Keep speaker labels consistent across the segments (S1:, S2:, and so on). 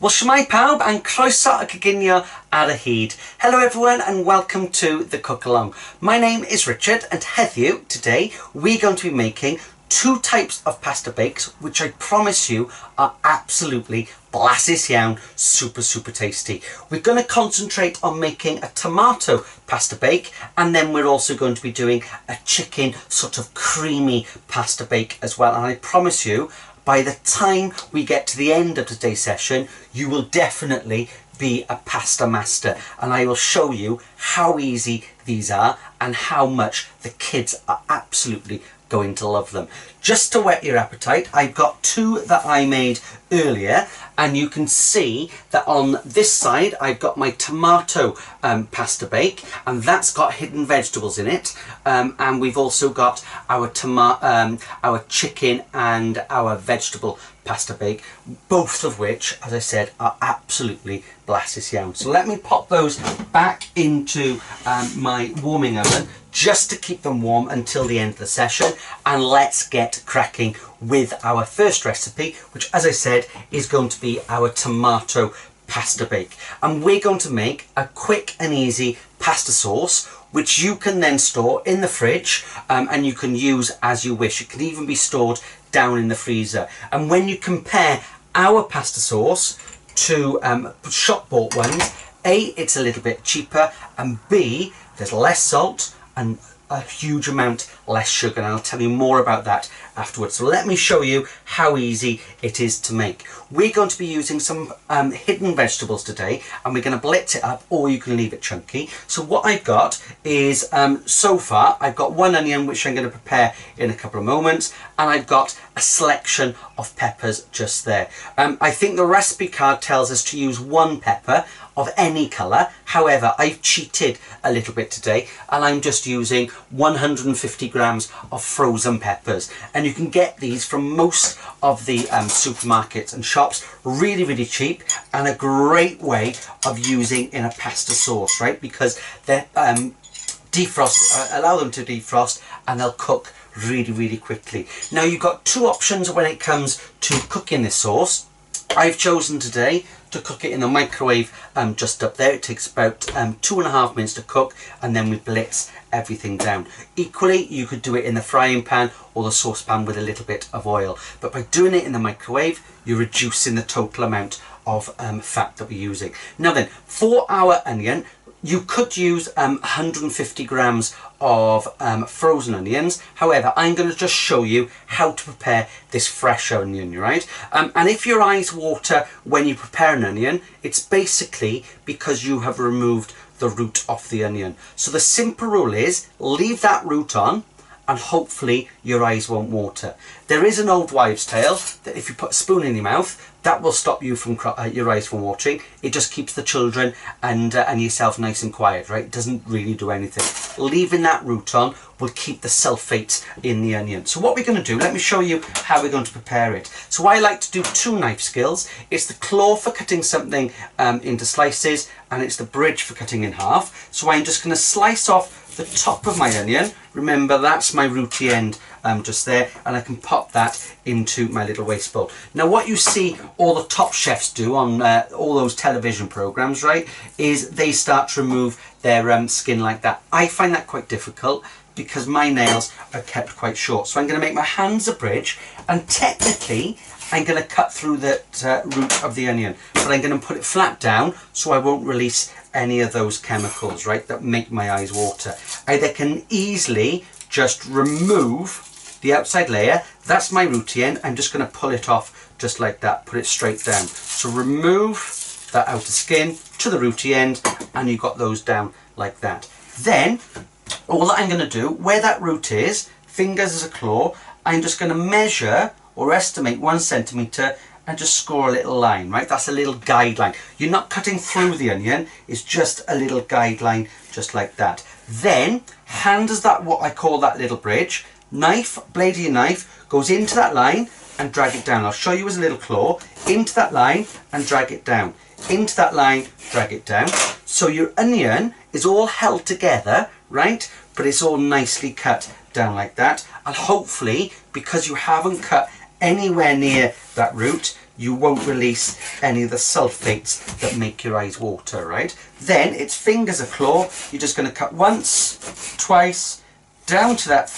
S1: Wel, shwmae pawb, and croeso y coginio ar y hyd. Hello everyone and welcome to the cook along. My name is Richard and heddiw, today, we're going to be making two types of pasta bakes which I promise you are absolutely blasus iawn, super tasty. We're going to concentrate on making a tomato pasta bake, and then we're also going to be doing a chicken sort of creamy pasta bake as well. And I promise you, by the time we get to the end of today's session, you will definitely be a pasta master, and I will show you how easy these are and how much the kids are absolutely going to love them. Just to whet your appetite, I've got two that I made earlier, and you can see that on this side I've got my tomato pasta bake, and that's got hidden vegetables in it, and we've also got our chicken and our vegetable pasta bake, both of which, as I said, are absolutely blasus iawn. So let me pop those back into my warming oven just to keep them warm until the end of the session, and let's get cracking with our first recipe, which, as I said, is going to be our tomato pasta bake. And we're going to make a quick and easy pasta sauce which you can then store in the fridge, and you can use as you wish. It can even be stored down in the freezer. And when you compare our pasta sauce to shop bought ones, A, it's a little bit cheaper, and B, there's less salt and a huge amount less sugar, and I'll tell you more about that afterwards. So let me show you how easy it is to make. We're going to be using some hidden vegetables today, and we're going to blitz it up, or you can leave it chunky. So what I've got is, so far, I've got one onion which I'm going to prepare in a couple of moments, and I've got a selection of peppers just there. I think the recipe card tells us to use one pepper of any colour. However, I've cheated a little bit today, and I'm just using 150 grams of frozen peppers, and you can get these from most of the supermarkets and shops, really cheap, and a great way of using in a pasta sauce, right? Because they're allow them to defrost, and they'll cook really quickly. Now, you've got two options when it comes to cooking this sauce. I've chosen today to cook it in the microwave just up there. It takes about 2.5 minutes to cook, and then we blitz everything down. Equally, you could do it in the frying pan or the saucepan with a little bit of oil, but by doing it in the microwave, you're reducing the total amount of fat that we're using. Now then, for our onion, you could use 150 grams of frozen onions. However, I'm going to just show you how to prepare this fresh onion, right? And if your eyes water when you prepare an onion, it's basically because you have removed the root off the onion. So the simple rule is, leave that root on, and hopefully your eyes won't water. There is an old wives' tale that if you put a spoon in your mouth, that will stop you from your eyes from watering. It just keeps the children and yourself nice and quiet, right? It doesn't really do anything. Leaving that root on will keep the sulfates in the onion. So what we're going to do, let me show you how we're going to prepare it. So I like to do two knife skills. It's the claw for cutting something into slices, and it's the bridge for cutting in half. So I'm just going to slice off the top of my onion. Remember, that's my rooty end just there, and I can pop that into my little waste bowl. Now, what you see all the top chefs do on all those television programs, right, is they start to remove their skin like that. I find that quite difficult because my nails are kept quite short. So I'm going to make my hands a bridge, and technically I'm going to cut through the root of the onion, but I'm going to put it flat down so I won't release any of those chemicals, right, that make my eyes water. I then can easily just remove the outside layer. That's my rooty end. I'm just going to pull it off just like that, put it straight down. So remove that outer skin to the rooty end, and you've got those down like that. Then all that I'm going to do, where that root is, fingers as a claw, I'm just going to measure or estimate 1 centimetre and just score a little line, right? That's a little guideline. You're not cutting through the onion, it's just a little guideline, just like that. Then, hand as that, what I call that little bridge, knife, blade of your knife, goes into that line and drag it down. I'll show you as a little claw, into that line and drag it down. Into that line, drag it down. So your onion is all held together, right? But it's all nicely cut down like that. And hopefully, because you haven't cut anywhere near that root, you won't release any of the sulfates that make your eyes water, right? Then it's fingers a claw. You're just going to cut once, twice, down to that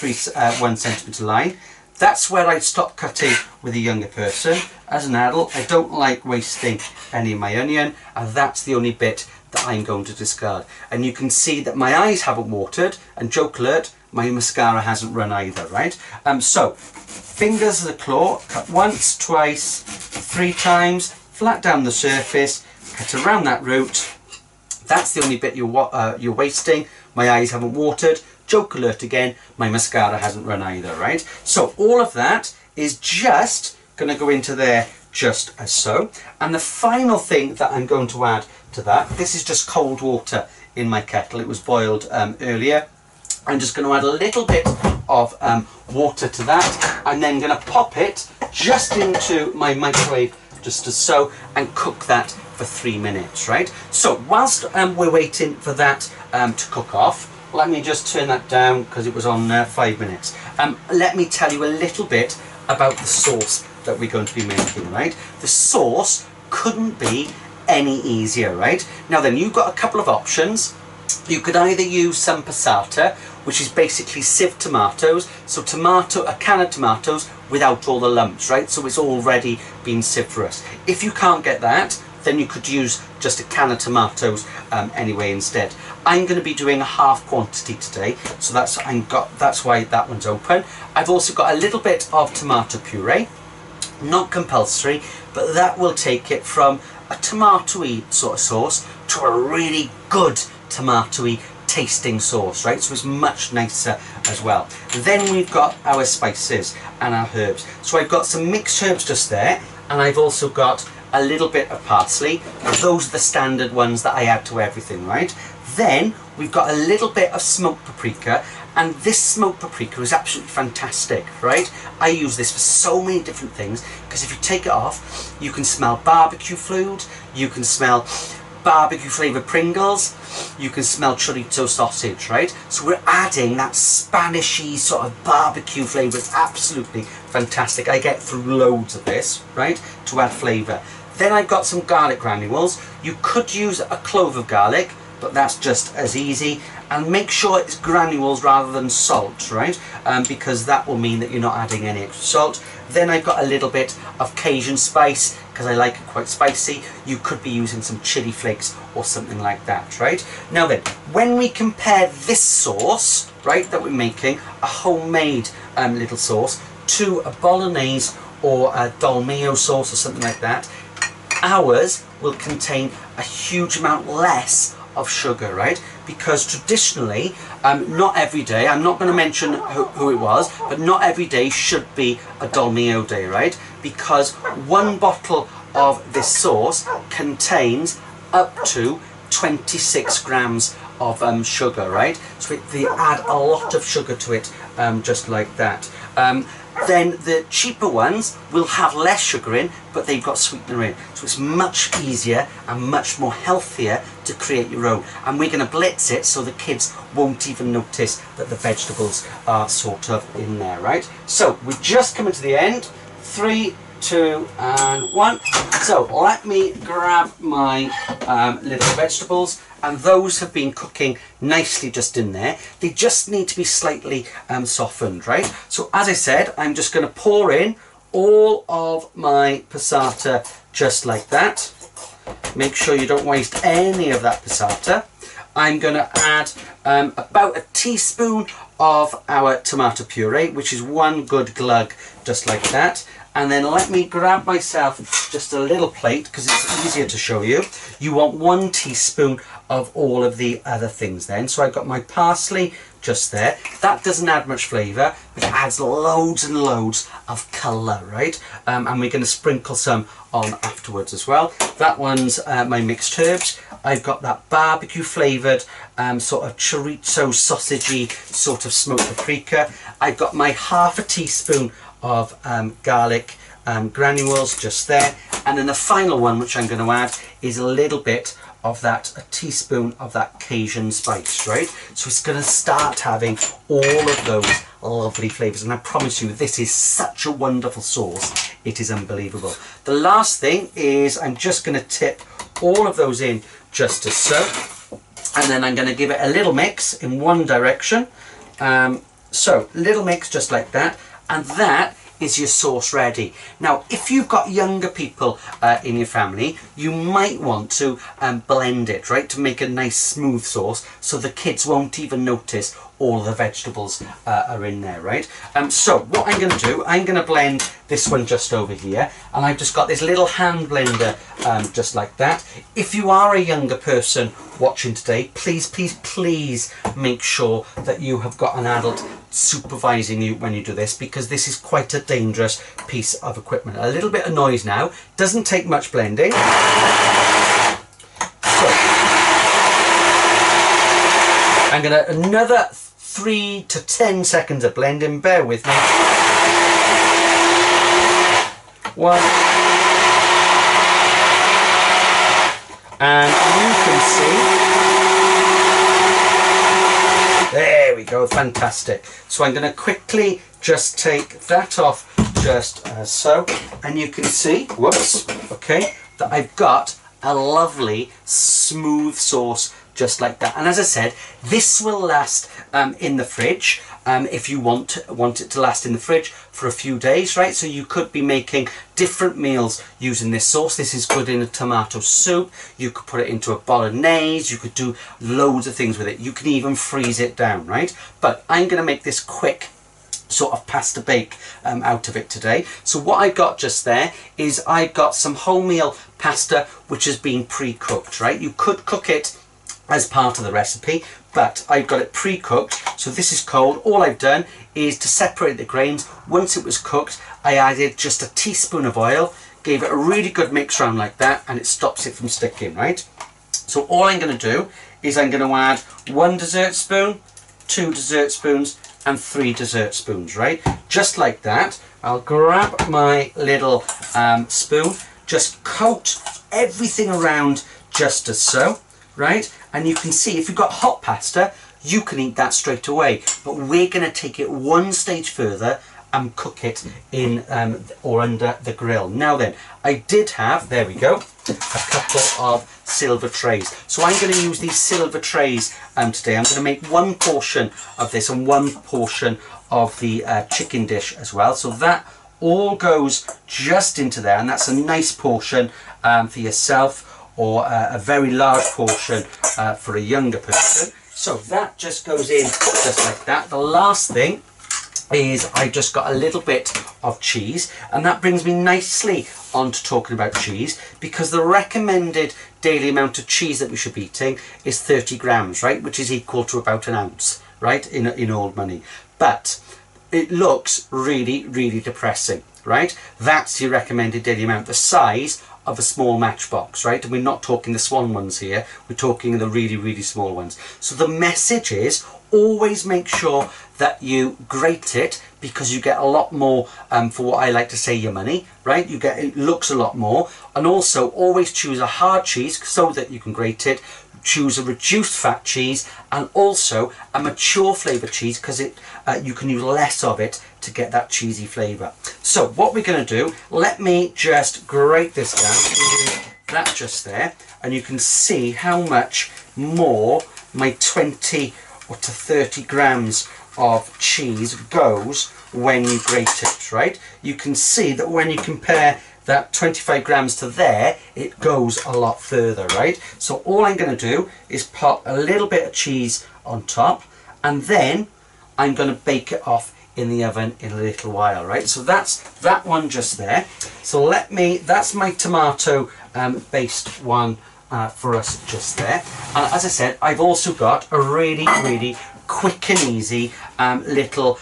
S1: 1 centimetre line. That's where I'd stop cutting with a younger person. As an adult, I don't like wasting any of my onion, and that's the only bit that I'm going to discard. And you can see that my eyes haven't watered, and joke alert, my mascara hasn't run either, right? So, fingers of the claw, cut once, twice, 3 times, flat down the surface, cut around that root. That's the only bit you're wasting. My eyes haven't watered. Joke alert again, my mascara hasn't run either, right? So all of that is just going to go into there just as so. And the final thing that I'm going to add to that, this is just cold water in my kettle. It was boiled earlier. I'm just going to add a little bit of water to that, and then going to pop it just into my microwave just as so, and cook that for 3 minutes, right? So whilst we're waiting for that to cook off, let me just turn that down because it was on 5 minutes. Let me tell you a little bit about the sauce that we're going to be making, right? The sauce couldn't be any easier, right? Now then, you've got a couple of options. You could either use some passata, which is basically sieved tomatoes. So a can of tomatoes without all the lumps, right? So it's already been sieved for us. If you can't get that, then you could use just a can of tomatoes anyway instead. I'm going to be doing a half quantity today, so that's why that one's open. I've also got a little bit of tomato puree, not compulsory, but that will take it from a tomatoey sort of sauce to a really good tomatoey tasting sauce, right? So it's much nicer as well. Then we've got our spices and our herbs. So I've got some mixed herbs just there, and I've also got a little bit of parsley. Those are the standard ones that I add to everything, right? Then we've got a little bit of smoked paprika, and this smoked paprika is absolutely fantastic, right? I use this for so many different things, because if you take it off, you can smell barbecue food, you can smell barbecue flavoured Pringles, you can smell chorizo sausage, right? So we're adding that Spanishy sort of barbecue flavour. It's absolutely fantastic. I get through loads of this, right, to add flavour. Then I've got some garlic granules. You could use a clove of garlic, but that's just as easy. And make sure it's granules rather than salt, right? Because that will mean that you're not adding any extra salt. Then I've got a little bit of Cajun spice, because I like it quite spicy. You could be using some chili flakes or something like that, right? Now then, when we compare this sauce, right, that we're making, a homemade little sauce, to a bolognese or a dolmio sauce or something like that, ours will contain a huge amount less of sugar, right? Because traditionally, not every day, I'm not going to mention who it was, but not every day should be a dolmio day, right? Because 1 bottle of this sauce contains up to 26 grams of sugar, right? So they add a lot of sugar to it, just like that. Then the cheaper ones will have less sugar in, but they've got sweetener in. So it's much easier and much more healthier to create your own. And we're going to blitz it so the kids won't even notice that the vegetables are sort of in there, right? So we're just coming to the end. 3, 2 and 1. So let me grab my little vegetables, and those have been cooking nicely just in there. They just need to be slightly softened, right? So as I said, I'm just going to pour in all of my passata just like that. Make sure you don't waste any of that passata. I'm going to add about a teaspoon of our tomato puree, which is 1 good glug, just like that. And then let me grab myself just a little plate, because it's easier to show you. You want 1 teaspoon of all of the other things then. So I've got my parsley just there. That doesn't add much flavour, but it adds loads and loads of colour, right? And we're going to sprinkle some on afterwards as well. That one's my mixed herbs. I've got that barbecue flavoured sort of chorizo sausagey sort of smoked paprika. I've got my half a teaspoon of garlic granules just there, and then the final one which I'm going to add is a little bit of that, a teaspoon of that Cajun spice, right? So it's going to start having all of those lovely flavours, and I promise you this is such a wonderful sauce. It is unbelievable. The last thing is I'm just going to tip all of those in just as so, and then I'm going to give it a little mix in one direction. So little mix just like that, and that is your sauce ready. Now if you've got younger people in your family, you might want to blend it, right, to make a nice smooth sauce so the kids won't even notice all the vegetables are in there, right? So what I'm going to do, I'm going to blend this one just over here, and I've just got this little hand blender just like that. If you are a younger person watching today, please, please, please make sure that you have got an adult supervising you when you do this, because this is quite a dangerous piece of equipment. A little bit of noise now, doesn't take much blending. So, I'm going to another 3 to 10 seconds of blending, bear with me. 1, and you can see, there we go, fantastic. So I'm going to quickly just take that off just as so, and you can see, whoops, okay, that I've got a lovely smooth sauce just like that. And as I said, this will last in the fridge if you want it to last in the fridge for a few days, right? So you could be making different meals using this sauce. This is good in a tomato soup. You could put it into a bolognese. You could do loads of things with it. You can even freeze it down, right? But I'm going to make this quick sort of pasta bake out of it today. So what I got just there is I got some wholemeal pasta which has been pre-cooked, right? You could cook it as part of the recipe, but I've got it pre-cooked, so this is cold. All I've done is to separate the grains. Once it was cooked, I added just a teaspoon of oil, gave it a really good mix around like that, and it stops it from sticking, right? So all I'm going to do is I'm going to add 1 dessert spoon, 2 dessert spoons, and 3 dessert spoons, right? Just like that. I'll grab my little spoon, just coat everything around just as so, right? And you can see if you've got hot pasta, you can eat that straight away, but we're going to take it one stage further and cook it in or under the grill. Now then, I did have, there we go, a couple of silver trays. So I'm going to use these silver trays today. I'm going to make 1 portion of this and 1 portion of the chicken dish as well. So that all goes just into there, and that's a nice portion for yourself, or a very large portion for a younger person. So that just goes in just like that. The last thing is I just got a little bit of cheese, and that brings me nicely on to talking about cheese, because the recommended daily amount of cheese that we should be eating is 30 grams, right, which is equal to about an ounce, right, in old money. But it looks really, really depressing, right? That's your recommended daily amount, the size of a small matchbox, right? And we're not talking the Swan ones here, we're talking the really, really small ones. So the message is always make sure that you grate it, because you get a lot more for what I like to say your money, right? You get, it looks a lot more. And also always choose a hard cheese so that you can grate it. Choose a reduced fat cheese, and also a mature flavour cheese, because it you can use less of it to get that cheesy flavour. So what we're going to do, let me just grate this down, that just there, and you can see how much more my 20 or to 30 grams of cheese goes when you grate it, right? You can see that when you compare that 25 grams to there, it goes a lot further, right? So all I'm going to do is pop a little bit of cheese on top, and then I'm going to bake it off in the oven in a little while, right? So that's that one just there. So that's my tomato based one for us just there. And as I said, I've also got a really, really quick and easy little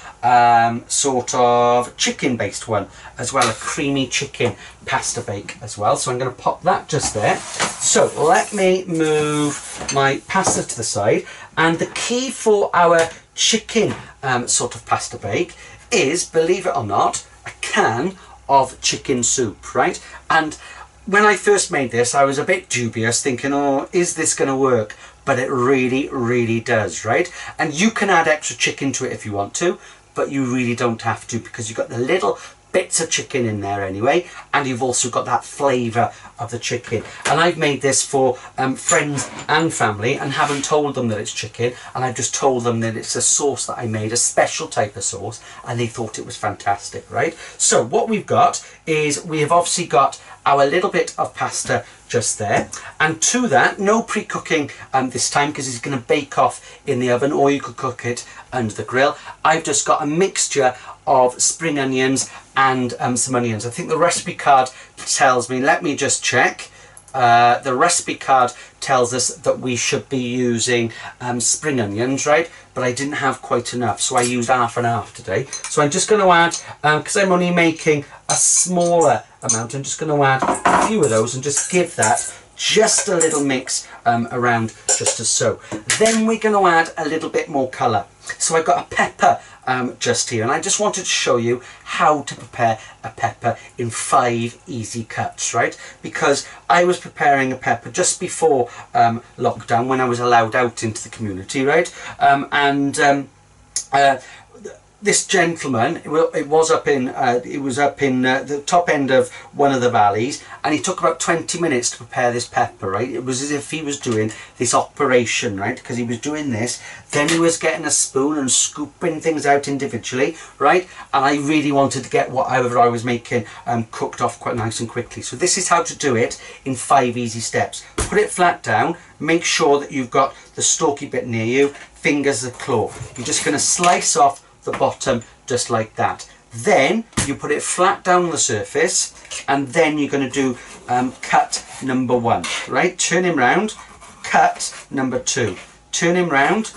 S1: sort of chicken based one as well, a creamy chicken pasta bake as well. So I'm going to pop that just there. So let me move my pasta to the side, and the key for our chicken sort of pasta bake is, believe it or not, a can of chicken soup, right? And when I first made this, I was a bit dubious, thinking, oh, is this going to work? But it really, really does, right? And you can add extra chicken to it if you want to, but you really don't have to, because you've got the little bits of chicken in there anyway, and you've also got that flavour of the chicken. And I've made this for friends and family, and haven't told them that it's chicken, and I've just told them that it's a sauce that I made, a special type of sauce, and they thought it was fantastic, right? So what we've got is, we have obviously got our little bit of pasta just there, and to that, no pre-cooking this time, because it's going to bake off in the oven, or you could cook it under the grill. I've just got a mixture of spring onions and some onions. I think the recipe card tells me, let me just check. The recipe card tells us that we should be using spring onions, right? But I didn't have quite enough, so I used half and half today. So I'm just going to add, because I'm only making a smaller amount, I'm just going to add a few of those and just give that just a little mix around, just as so. Then we're going to add a little bit more colour. So I've got a pepper just here, and I just wanted to show you how to prepare a pepper in 5 easy cuts, right? Because I was preparing a pepper just before lockdown, when I was allowed out into the community, right? This gentleman, it was up in the top end of one of the valleys, and he took about 20 minutes to prepare this pepper, right? It was as if he was doing this operation, right? Because he was doing this, then he was getting a spoon and scooping things out individually, right? And I really wanted to get whatever I was making cooked off quite nice and quickly. So this is how to do it in 5 easy steps. Put it flat down, make sure that you've got the stalky bit near you, fingers the claw. You're just going to slice off the bottom just like that. Then you put it flat down on the surface, and then you're going to do cut number 1, right? Turn him round, cut number 2, turn him round,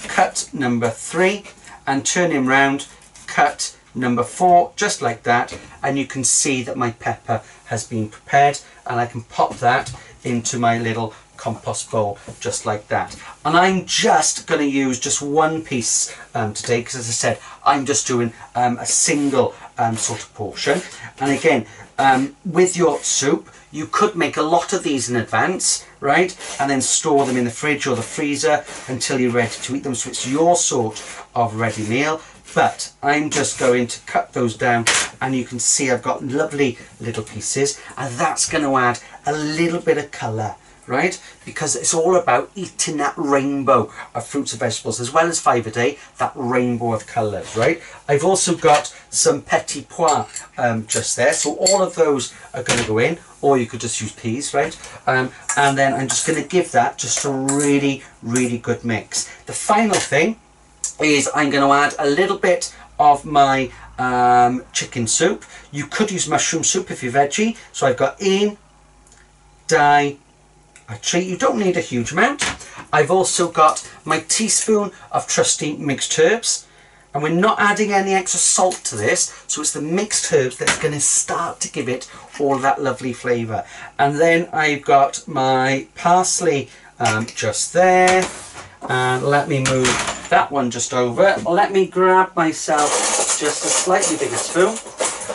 S1: cut number 3, and turn him round, cut number 4, just like that. And you can see that my pepper has been prepared, and I can pop that into my little compost bowl just like that. And I'm just going to use just one piece today, because as I said, I'm just doing a single sort of portion. And again, with your soup, you could make a lot of these in advance, right? And then store them in the fridge or the freezer until you're ready to eat them. So it's your sort of ready meal. But I'm just going to cut those down, and you can see I've got lovely little pieces, and that's going to add a little bit of colour, right? Because it's all about eating that rainbow of fruits and vegetables, as well as 5 a day, that rainbow of colours, right? I've also got some petit pois just there, so all of those are going to go in, or you could just use peas, right? And then I'm just going to give that just a really, really good mix. The final thing is I'm going to add a little bit of my chicken soup. You could use mushroom soup if you're veggie. So I've got in, die, a treat. You don't need a huge amount. I've also got my teaspoon of trusty mixed herbs, and we're not adding any extra salt to this, so it's the mixed herbs that's going to start to give it all that lovely flavour. And then I've got my parsley just there, and let me move that one just over. Let me grab myself just a slightly bigger spoon,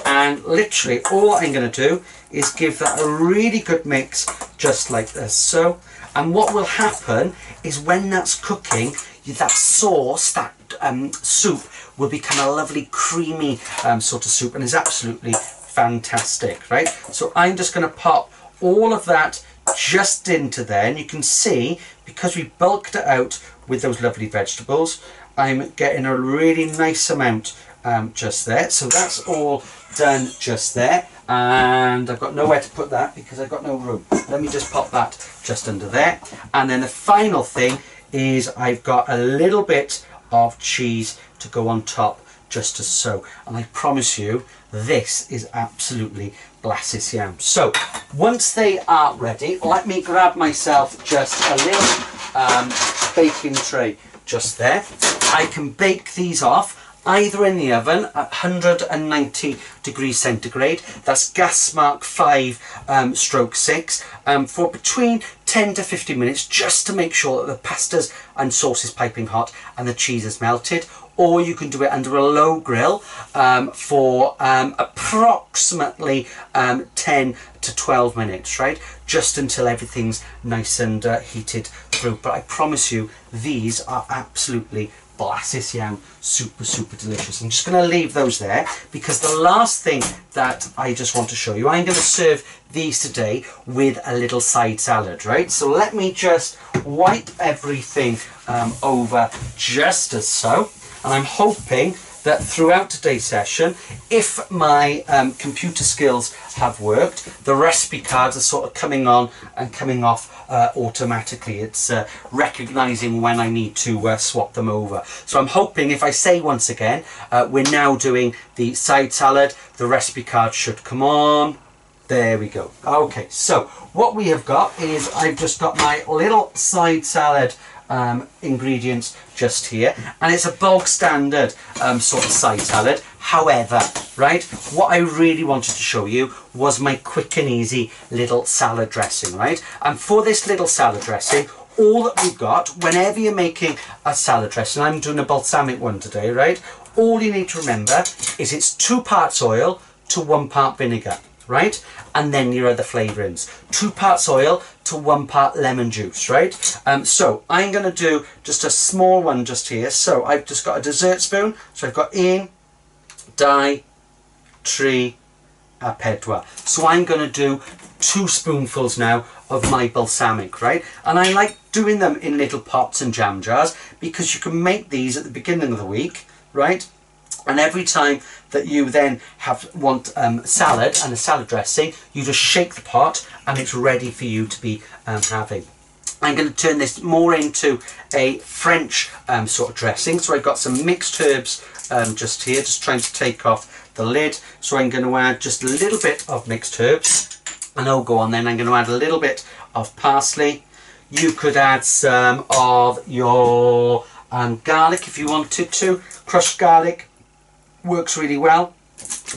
S1: and literally all I'm going to do is give that a really good mix just like this. So, and what will happen is when that's cooking, that sauce, that soup will become a lovely creamy sort of soup, and is absolutely fantastic, right? So I'm just going to pop all of that just into there, and you can see, because we bulked it out with those lovely vegetables, I'm getting a really nice amount just there. So that's all done just there, and I've got nowhere to put that because I've got no room. Let me just pop that just under there. And then the final thing is I've got a little bit of cheese to go on top, just as so. And I promise you, this is absolutely blassis yam. So once they are ready, let me grab myself just a little baking tray just there. I can bake these off either in the oven at 190 degrees centigrade, that's gas mark 5/6, for between 10 to 15 minutes, just to make sure that the pastas and sauce is piping hot and the cheese is melted. Or you can do it under a low grill for approximately 10 to 12 minutes, right? Just until everything's nice and heated through. But I promise you, these are absolutely Blasses iawn, super delicious. I'm just going to leave those there because the last thing that I just want to show you, I'm going to serve these today with a little side salad, right? So let me just wipe everything over just as so, and I'm hoping that throughout today's session, if my computer skills have worked, the recipe cards are sort of coming on and coming off automatically. It's recognising when I need to swap them over. So I'm hoping, if I say once again, we're now doing the side salad, the recipe card should come on. There we go. Okay, so what we have got is, I've just got my little side salad ingredients just here, and it's a bog standard sort of side salad. However, right, what I really wanted to show you was my quick and easy little salad dressing, right? And for this little salad dressing, all that we've got, whenever you're making a salad dressing, I'm doing a balsamic one today, right? All you need to remember is it's 2 parts oil to 1 part vinegar, right? And then your other flavourings, 2 parts oil to 1 part lemon juice, right? So I'm going to do just a small one just here. So I've just got a dessert spoon. So I've got 1, 2, 3, a pedwar. So I'm going to do 2 spoonfuls now of my balsamic, right? And I like doing them in little pots and jam jars because you can make these at the beginning of the week, right? And every time that you then want salad and a salad dressing, you just shake the pot and it's ready for you to be having. I'm going to turn this more into a French sort of dressing. So I've got some mixed herbs just here, just trying to take off the lid. So I'm going to add just a little bit of mixed herbs, and I'll go on then. I'm going to add a little bit of parsley. You could add some of your garlic if you wanted to. Crushed garlic works really well.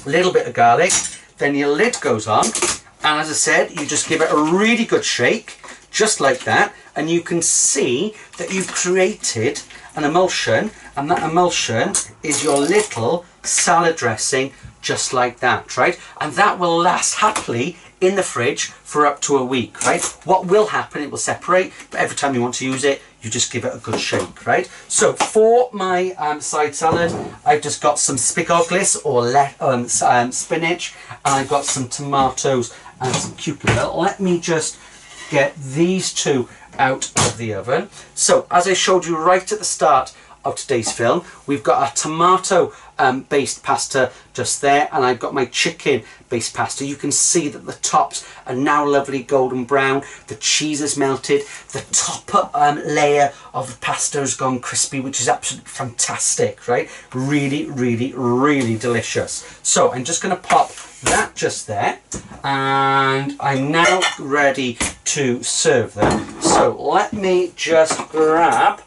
S1: A little bit of garlic, then your lid goes on, and as I said, you just give it a really good shake, just like that, and you can see that you've created an emulsion, and that emulsion is your little salad dressing, just like that, right? And that will last happily in the fridge for up to a week, right? What will happen, it will separate, but every time you want to use it, you just give it a good shake, right? So for my side salad, I've just got some spigoglis or spinach, and I've got some tomatoes and some cucumber. Let me just get these 2 out of the oven. So as I showed you right at the start of today's film, we've got a tomato based pasta just there, and I've got my chicken based pasta. You can see that the tops are now lovely golden brown, the cheese is melted, the top layer of the pasta has gone crispy, which is absolutely fantastic, right? Really delicious. So I'm just going to pop that just there, and I'm now ready to serve them. So let me just grab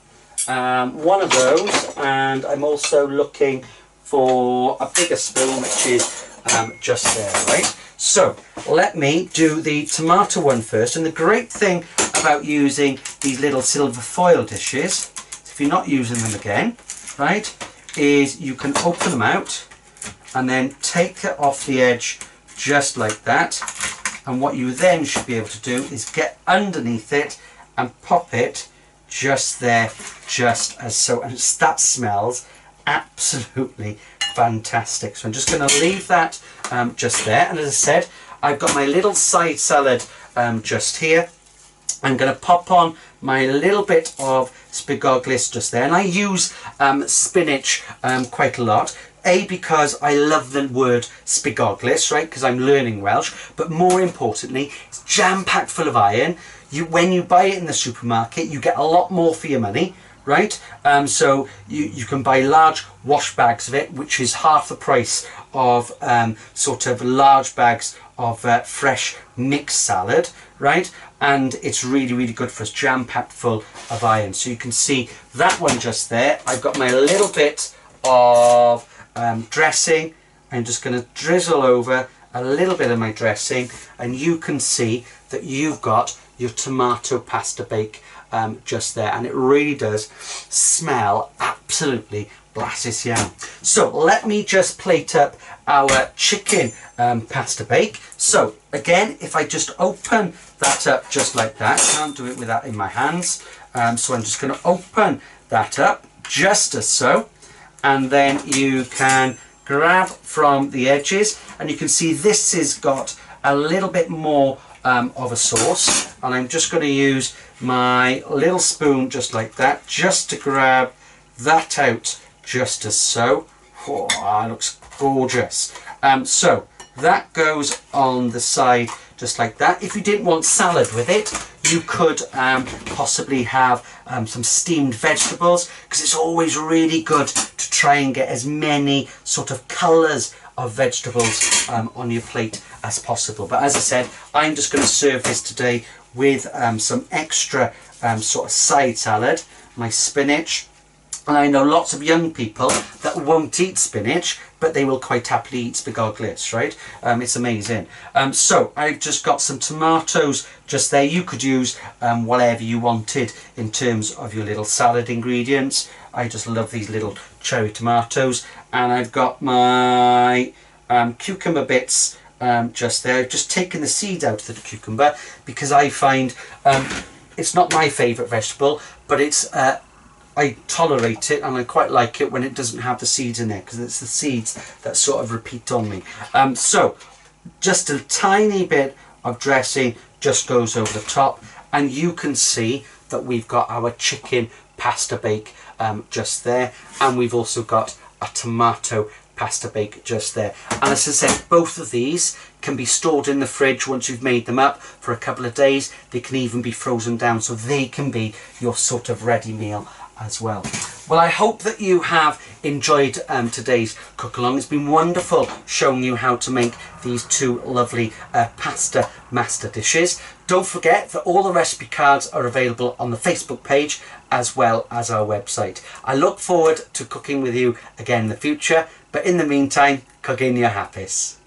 S1: one of those, and I'm also looking for a bigger spoon, which is just there, right? So let me do the tomato one first. And the great thing about using these little silver foil dishes, if you're not using them again, right, is you can open them out and then take it off the edge just like that. And what you then should be able to do is get underneath it and pop it just there, just as so, and that smells absolutely fantastic. So I'm just going to leave that just there, and as I said, I've got my little side salad just here. I'm going to pop on my little bit of spigoglis just there, and I use spinach quite a lot. Because I love the word spigoglis, right, because I'm learning Welsh, but more importantly, it's jam-packed full of iron. When you buy it in the supermarket, you get a lot more for your money, right? So you can buy large wash bags of it, which is half the price of sort of large bags of fresh mixed salad, right? And it's really good for us, jam-packed full of iron. So you can see that one just there. I've got my little bit of dressing. I'm just going to drizzle over a little bit of my dressing, and you can see that you've got your tomato pasta bake just there, and it really does smell absolutely blasses iawn. So let me just plate up our chicken pasta bake. So again, if I just open that up just like that, I can't do it with that in my hands, so I'm just going to open that up just as so, and then you can grab from the edges, and you can see this has got a little bit more of a sauce, and I'm just going to use my little spoon just like that, just to grab that out just as so. Oh, that looks gorgeous. So that goes on the side just like that. If you didn't want salad with it, you could possibly have some steamed vegetables, because it's always really good to try and get as many sort of colours of vegetables on your plate as possible. But as I said, I'm just going to serve this today with some extra sort of side salad, my spinach. And I know lots of young people that won't eat spinach, but they will quite happily eat spigoglis, right? It's amazing. So I've just got some tomatoes just there. You could use whatever you wanted in terms of your little salad ingredients. I just love these little cherry tomatoes. And I've got my cucumber bits just there. I've just taken the seeds out of the cucumber because I find it's not my favourite vegetable, but it's I tolerate it and I quite like it when it doesn't have the seeds in there, because it's the seeds that sort of repeat on me. So just a tiny bit of dressing just goes over the top, and you can see that we've got our chicken pasta bake just there, and we've also got a tomato pasta bake just there. And as I said, both of these can be stored in the fridge once you've made them up for a couple of days. They can even be frozen down, so they can be your sort of ready meal as well. Well, I hope that you have enjoyed today's cook along. It's been wonderful showing you how to make these two lovely pasta master dishes. Don't forget that all the recipe cards are available on the Facebook page as well as our website. I look forward to cooking with you again in the future, but in the meantime, cook in your happiness.